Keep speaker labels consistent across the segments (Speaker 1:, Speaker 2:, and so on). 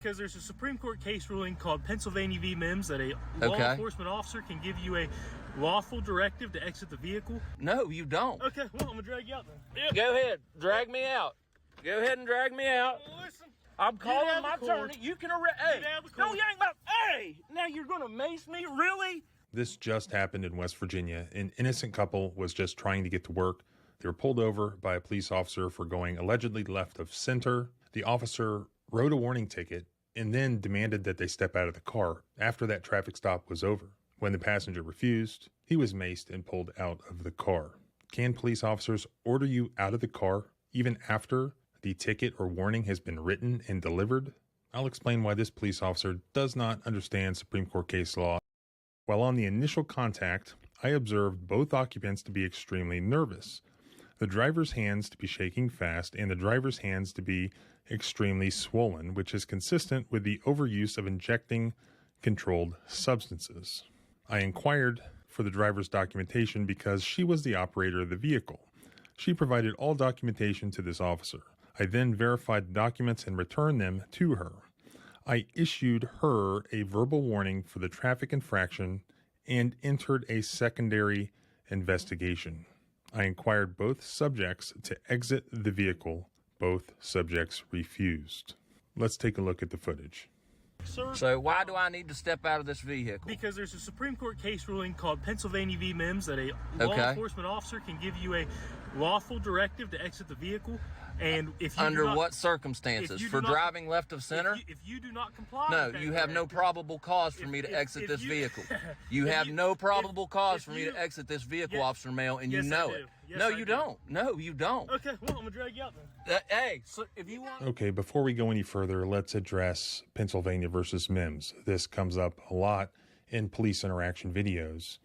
Speaker 1: Because there's a Supreme Court case ruling called Pennsylvania v. Mims that a law enforcement officer can give you a lawful directive to exit the vehicle.
Speaker 2: No, you don't.
Speaker 1: Okay, well, I'm gonna drag you out then. Yep.
Speaker 2: Go ahead, drag me out. Go ahead and drag me out.
Speaker 1: Listen,
Speaker 2: I'm calling my attorney. You can arrest. Hey, no, you ain't about. Hey, now you're gonna mace me, really?
Speaker 3: This just happened in West Virginia. An innocent couple was just trying to get to work. They were pulled over by a police officer for going allegedly left of center. The officer wrote a warning ticket and then demanded that they step out of the car after that traffic stop was over. When the passenger refused, he was maced and pulled out of the car. Can police officers order you out of the car even after the ticket or warning has been written and delivered? I'll explain why this police officer does not understand Supreme Court case law. While on the initial contact, I observed both occupants to be extremely nervous, the driver's hands to be shaking fast, and the driver's hands to be extremely swollen, which is consistent with the overuse of injecting controlled substances. I inquired for the driver's documentation because she was the operator of the vehicle. She provided all documentation to this officer. I then verified the documents and returned them to her. I issued her a verbal warning for the traffic infraction and entered a secondary investigation. I inquired both subjects to exit the vehicle. Both subjects refused. Let's take a look at the footage.
Speaker 1: sir,
Speaker 2: So why do I need to step out of this vehicle?
Speaker 1: because there's a Supreme Court case ruling called Pennsylvania v. Mims that a law enforcement officer can give you a lawful directive to exit the vehicle. And if you
Speaker 2: Under what circumstances? For driving left of center?
Speaker 1: If you do not comply,
Speaker 2: No, you have no probable cause for me to exit this vehicle. You have no probable cause for me to exit this vehicle, Officer Mail, and you know it. No, you don't. No, you don't.
Speaker 1: Okay, well, I'm gonna drag you out then.
Speaker 2: Hey, so if you want...
Speaker 3: Okay, before we go any further, let's address Pennsylvania versus Mims. This comes up a lot in police interaction videos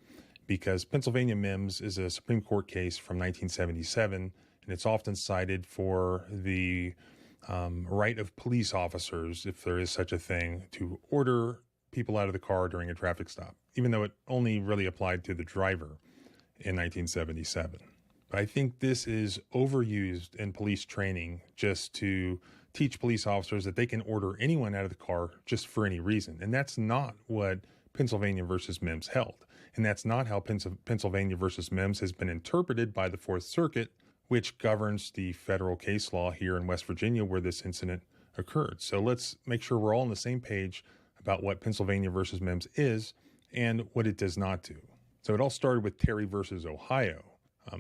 Speaker 3: because Pennsylvania Mims is a Supreme Court case from 1977, and it's often cited for the right of police officers, if there is such a thing, to order people out of the car during a traffic stop, even though it only really applied to the driver in 1977. But I think this is overused in police training just to teach police officers that they can order anyone out of the car just for any reason. And that's not what Pennsylvania versus Mims held. And that's not how Pennsylvania versus Mims has been interpreted by the Fourth Circuit, which governs the federal case law here in West Virginia where this incident occurred. So let's make sure we're all on the same page about what Pennsylvania versus Mims is and what it does not do. So it all started with Terry versus Ohio,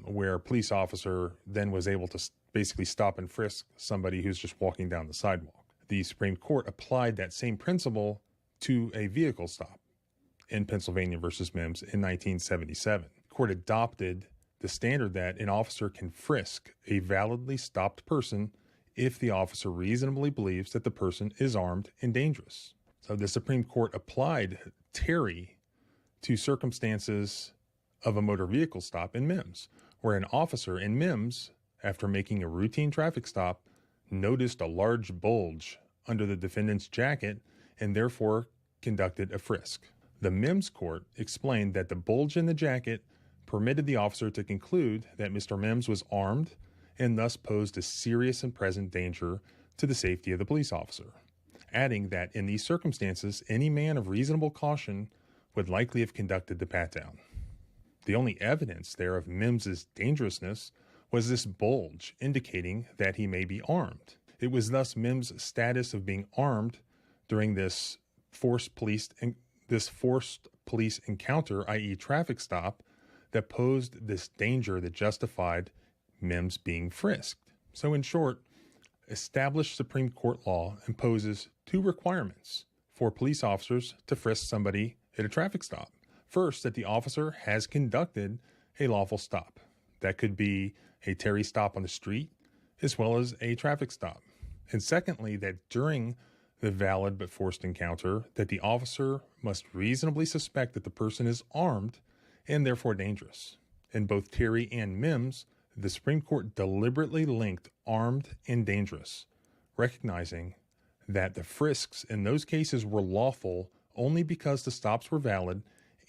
Speaker 3: where a police officer then was able to basically stop and frisk somebody who's just walking down the sidewalk. The Supreme Court applied that same principle to a vehicle stop in Pennsylvania versus Mims in 1977. The court adopted the standard that an officer can frisk a validly stopped person if the officer reasonably believes that the person is armed and dangerous. So the Supreme Court applied Terry to circumstances of a motor vehicle stop in Mims, where an officer in Mims, after making a routine traffic stop, noticed a large bulge under the defendant's jacket and therefore conducted a frisk. The Mims court explained that the bulge in the jacket permitted the officer to conclude that Mr. Mims was armed and thus posed a serious and present danger to the safety of the police officer, adding that in these circumstances, any man of reasonable caution would likely have conducted the pat-down. The only evidence there of Mims's dangerousness was this bulge indicating that he may be armed. It was thus Mims' status of being armed during this forced police encounter, i.e. traffic stop, that posed this danger that justified Mims being frisked. So in short, established Supreme Court law imposes two requirements for police officers to frisk somebody at a traffic stop. First, that the officer has conducted a lawful stop. That could be a Terry stop on the street, as well as a traffic stop. And secondly, that during the valid but forced encounter, that the officer must reasonably suspect that the person is armed and therefore dangerous. In both Terry and Mims, the Supreme Court deliberately linked armed and dangerous, recognizing that the frisks in those cases were lawful only because the stops were valid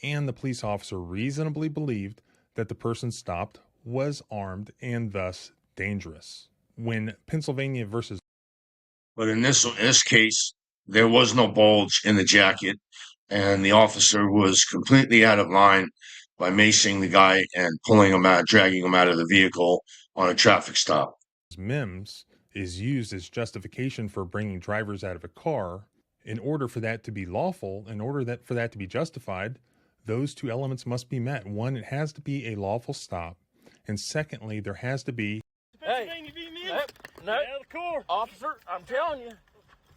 Speaker 3: and the police officer reasonably believed that the person stopped was armed and thus dangerous. When Pennsylvania versus...
Speaker 4: But in this case, there was no bulge in the jacket, and the officer was completely out of line by macing the guy and pulling him out, dragging him out of the vehicle on a traffic stop.
Speaker 3: MIMS is used as justification for bringing drivers out of a car. In order for that to be lawful, for that to be justified, those two elements must be met. One, it has to be a lawful stop, and secondly, there has to be.
Speaker 2: Hey, no, officer, I'm telling you,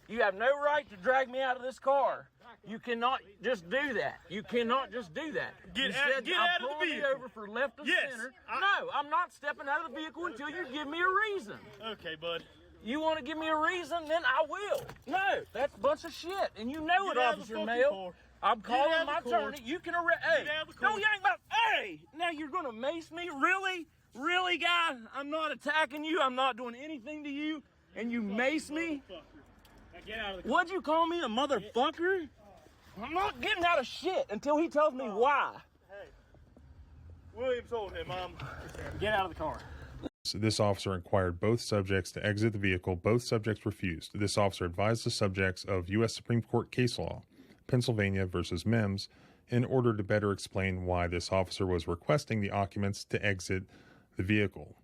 Speaker 2: you have no right to drag me out of this car. You cannot just do that. You cannot just do that.
Speaker 1: Get out of the vehicle.
Speaker 2: Over for left of center. No, I'm not stepping out of the vehicle until you give me a reason.
Speaker 1: Okay, bud.
Speaker 2: You want to give me a reason, then I will. No, that's a bunch of shit, and you know it, Officer Mail. I'm calling my attorney. You can arrest. Hey, no, you ain't about. Hey, now you're gonna mace me? Really? Really, guy? I'm not attacking you. I'm not doing anything to you, and you mace me?
Speaker 1: Get out of the car.
Speaker 2: What'd you call me, a motherfucker? I'm not getting out of shit until he tells me why.
Speaker 1: Hey, William told him, get out of the car.
Speaker 3: This officer inquired both subjects to exit the vehicle. Both subjects refused. This officer advised the subjects of U.S. Supreme Court case law, Pennsylvania versus MIMS, in order to better explain why this officer was requesting the occupants to exit the vehicle.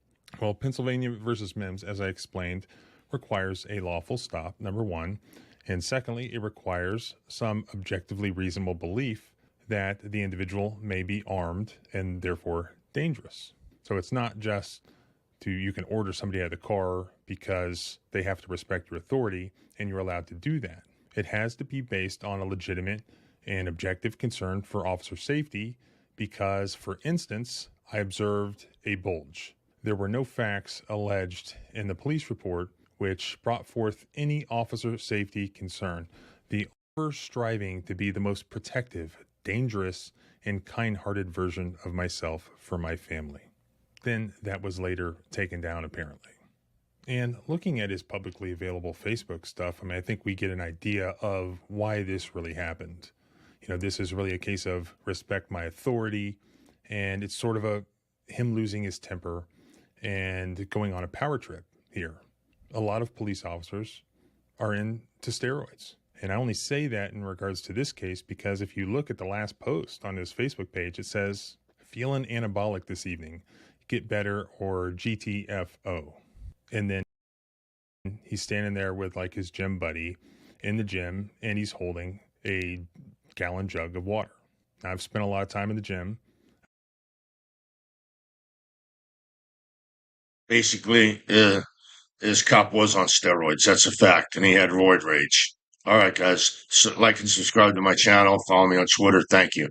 Speaker 3: Well, Pennsylvania versus MIMS, as I explained, requires a lawful stop, number one. And secondly, it requires some objectively reasonable belief that the individual may be armed and therefore dangerous. So it's not just you can order somebody out of the car because they have to respect your authority and you're allowed to do that. It has to be based on a legitimate and objective concern for officer safety because, for instance, I observed a bulge. There were no facts alleged in the police report which brought forth any officer safety concern. The officer striving to be the most protective, dangerous, and kind-hearted version of myself for my family. Then that was later taken down, apparently. And looking at his publicly available Facebook stuff, I think we get an idea of why this really happened. This is really a case of respect my authority, and it's sort of him losing his temper and going on a power trip here. A lot of police officers are into steroids. And I only say that in regards to this case because if you look at the last post on his Facebook page, it says, "Feeling anabolic this evening. Get better," or GTFO. And then he's standing there with his gym buddy in the gym, and he's holding a gallon jug of water. Now, I've spent a lot of time in the gym.
Speaker 4: Basically, his cop was on steroids. That's a fact. And he had roid rage. All right, guys. So like and subscribe to my channel. Follow me on Twitter. Thank you.